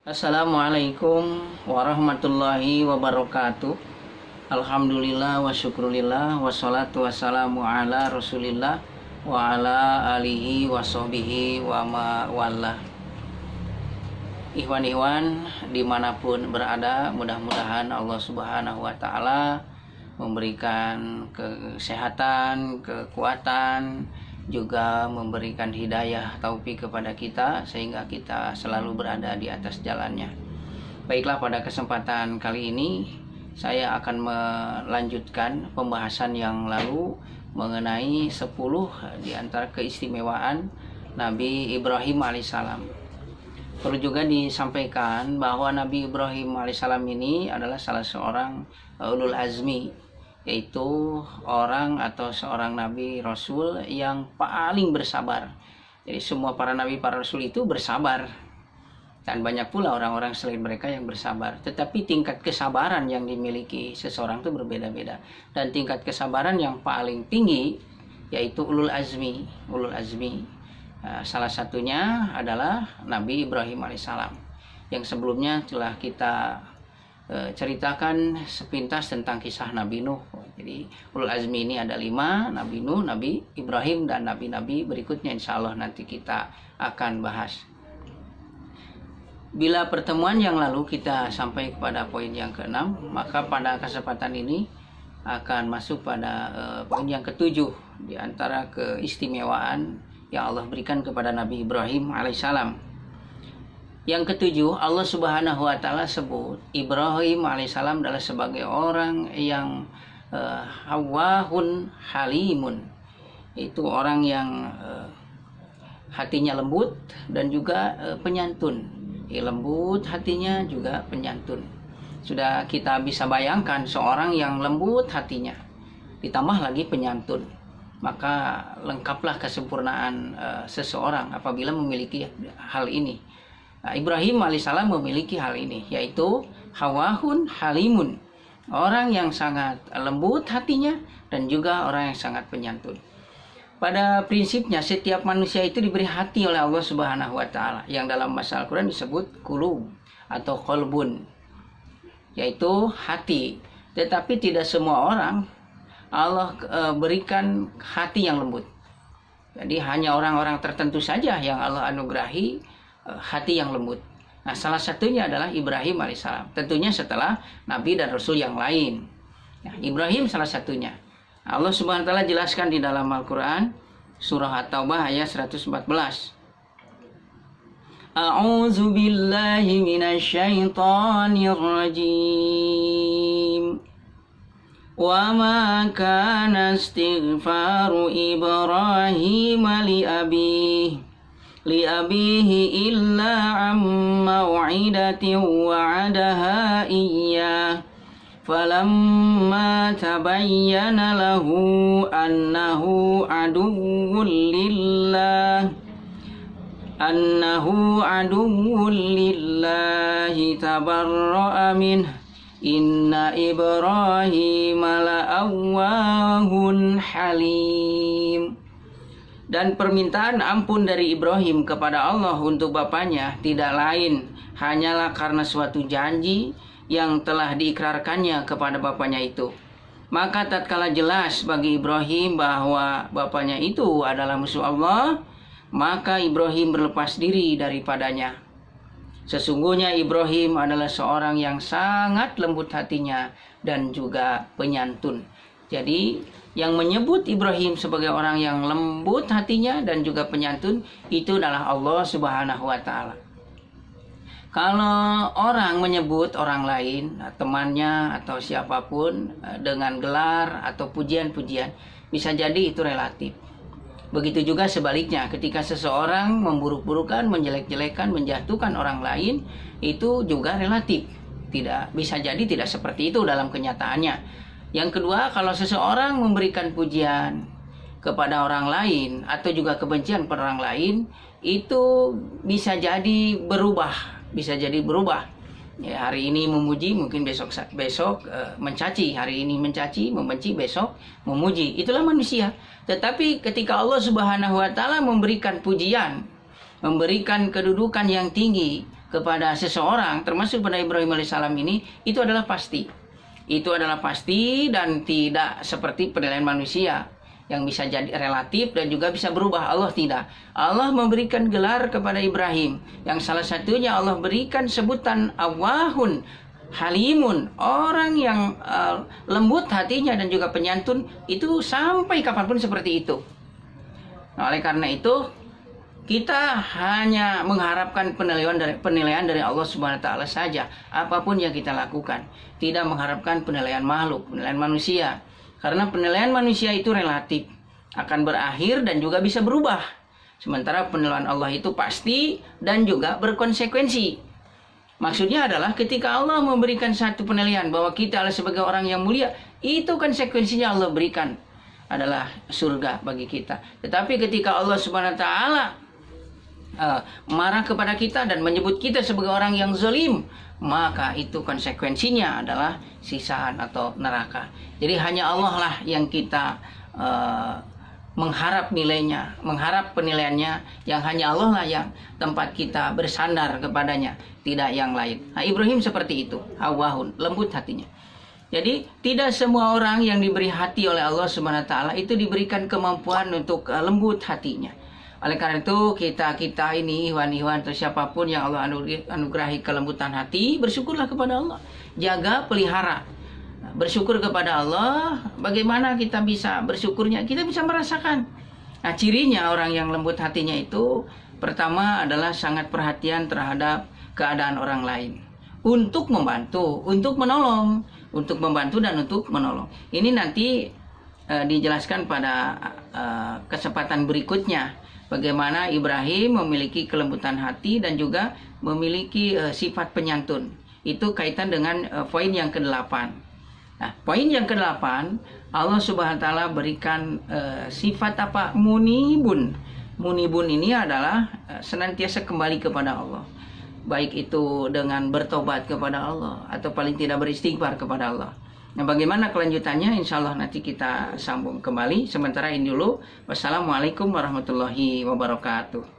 Assalamualaikum warahmatullahi wabarakatuh. Alhamdulillah wa syukrulillah wassalatu wassalamu ala rasulillah wa ala alihi wa sahbihi wa mawallah. Ikhwan-ikhwan dimanapun berada, mudah-mudahan Allah subhanahu wa ta'ala memberikan kesehatan, kekuatan, juga memberikan hidayah taufik kepada kita sehingga kita selalu berada di atas jalannya. Baiklah, pada kesempatan kali ini saya akan melanjutkan pembahasan yang lalu mengenai 10 di antara keistimewaan Nabi Ibrahim alaihissalam. Perlu juga disampaikan bahwa Nabi Ibrahim alaihissalam ini adalah salah seorang ulul azmi, yaitu orang atau seorang nabi rasul yang paling bersabar. Jadi semua para nabi, para rasul itu bersabar, dan banyak pula orang-orang selain mereka yang bersabar. Tetapi tingkat kesabaran yang dimiliki seseorang itu berbeda-beda, dan tingkat kesabaran yang paling tinggi yaitu ulul azmi. Salah satunya adalah Nabi Ibrahim alaihissalam, yang sebelumnya telah kita ceritakan sepintas tentang kisah Nabi Nuh. Jadi ulul azmi ini ada 5, Nabi Nuh, Nabi Ibrahim, dan nabi-nabi berikutnya insya Allah nanti kita akan bahas. Bila pertemuan yang lalu kita sampai kepada poin yang ke-6, maka pada kesempatan ini akan masuk pada poin yang ke-7 di antara keistimewaan yang Allah berikan kepada Nabi Ibrahim alaihissalam. Yang ke-7, Allah subhanahu wa ta'ala sebut Ibrahim alaihissalam adalah sebagai orang yang hawahun halimun. Itu orang yang hatinya lembut dan juga penyantun. Lembut hatinya juga penyantun. Sudah kita bisa bayangkan seorang yang lembut hatinya ditambah lagi penyantun, maka lengkaplah kesempurnaan seseorang apabila memiliki hal ini. Ibrahim alaihissalam memiliki hal ini, yaitu hawahun halimun, orang yang sangat lembut hatinya dan juga orang yang sangat penyantun. Pada prinsipnya setiap manusia itu diberi hati oleh Allah subhanahu wa ta'ala, yang dalam bahasa Al-Quran disebut qulub atau qalbun, yaitu hati. Tetapi tidak semua orang Allah berikan hati yang lembut. Jadi hanya orang-orang tertentu saja yang Allah anugerahi hati yang lembut. Nah, salah satunya adalah Ibrahim alaihissalam. Tentunya setelah Nabi dan Rasul yang lain. Nah, Ibrahim salah satunya. Allah subhanahu wa ta'ala jelaskan di dalam Al-Quran surah At-Taubah ayat 114. A'udzu billahi minasyaitonir rajim. Wa ma kana istighfaru Ibrahim li abihi illa am maw'idatin wa'adaha iyyah falamma tabayyana lahu annahu aduwwun lillahi tabarra'a minhu inna Ibrahima la'awwahun halim. Dan permintaan ampun dari Ibrahim kepada Allah untuk bapaknya tidak lain hanyalah karena suatu janji yang telah diikrarkannya kepada bapaknya itu. Maka tatkala jelas bagi Ibrahim bahwa bapaknya itu adalah musuh Allah, maka Ibrahim berlepas diri daripadanya. Sesungguhnya Ibrahim adalah seorang yang sangat lembut hatinya dan juga penyantun. Jadi yang menyebut Ibrahim sebagai orang yang lembut hatinya dan juga penyantun itu adalah Allah subhanahu wa ta'ala. Kalau orang menyebut orang lain, temannya atau siapapun dengan gelar atau pujian-pujian, bisa jadi itu relatif. Begitu juga sebaliknya, ketika seseorang memburuk-burukan, menjelek-jelekan, menjatuhkan orang lain, itu juga relatif. Bisa jadi tidak seperti itu dalam kenyataannya. Yang kedua, kalau seseorang memberikan pujian kepada orang lain atau juga kebencian pada orang lain, itu bisa jadi berubah. Ya, hari ini memuji, mungkin besok mencaci. Hari ini mencaci, membenci, besok memuji. Itulah manusia. Tetapi ketika Allah subhanahu wa ta'ala memberikan pujian, memberikan kedudukan yang tinggi, kepada seseorang, termasuk pada Ibrahim alaihissalam ini, itu adalah pasti. Itu adalah pasti dan tidak seperti penilaian manusia yang bisa jadi relatif dan juga bisa berubah. Allah tidak. Allah memberikan gelar kepada Ibrahim, yang salah satunya Allah berikan sebutan Awwahun Halimun, orang yang lembut hatinya dan juga penyantun, itu sampai kapanpun seperti itu. Nah, oleh karena itu kita hanya mengharapkan penilaian dari Allah Subhanahu wa taala saja apapun yang kita lakukan, tidak mengharapkan penilaian makhluk, penilaian manusia. Karena penilaian manusia itu relatif, akan berakhir dan juga bisa berubah. Sementara penilaian Allah itu pasti dan juga berkonsekuensi. Maksudnya adalah ketika Allah memberikan satu penilaian bahwa kita adalah sebagai orang yang mulia, itu konsekuensinya Allah berikan adalah surga bagi kita. Tetapi ketika Allah Subhanahu wa taala marah kepada kita dan menyebut kita sebagai orang yang zalim, maka itu konsekuensinya adalah sisaan atau neraka. Jadi hanya Allah lah yang kita mengharap nilainya, mengharap penilaiannya, yang hanya Allah lah yang tempat kita bersandar kepadanya, tidak yang lain. Nah, Ibrahim seperti itu, awahun, lembut hatinya. Jadi tidak semua orang yang diberi hati oleh Allah Subhanahu wa taala itu diberikan kemampuan untuk lembut hatinya. Oleh karena itu kita ini Ikhwan atau siapapun yang Allah anugerahi kelembutan hati, bersyukurlah kepada Allah, jaga, pelihara. Bersyukur kepada Allah. Bagaimana kita bisa bersyukurnya? Kita bisa merasakan. Nah, cirinya orang yang lembut hatinya itu pertama adalah sangat perhatian terhadap keadaan orang lain, untuk membantu, untuk menolong, untuk membantu dan untuk menolong. Ini nanti dijelaskan pada kesempatan berikutnya, bagaimana Ibrahim memiliki kelembutan hati dan juga memiliki sifat penyantun. Itu kaitan dengan poin yang ke-8. Nah, poin yang ke-8, Allah Subhanahu wa taala berikan sifat apa? Munibun. Munibun ini adalah senantiasa kembali kepada Allah. Baik itu dengan bertobat kepada Allah atau paling tidak beristighfar kepada Allah. Nah, bagaimana kelanjutannya? Insya Allah nanti kita sambung kembali. Sementara ini dulu. Wassalamualaikum warahmatullahi wabarakatuh.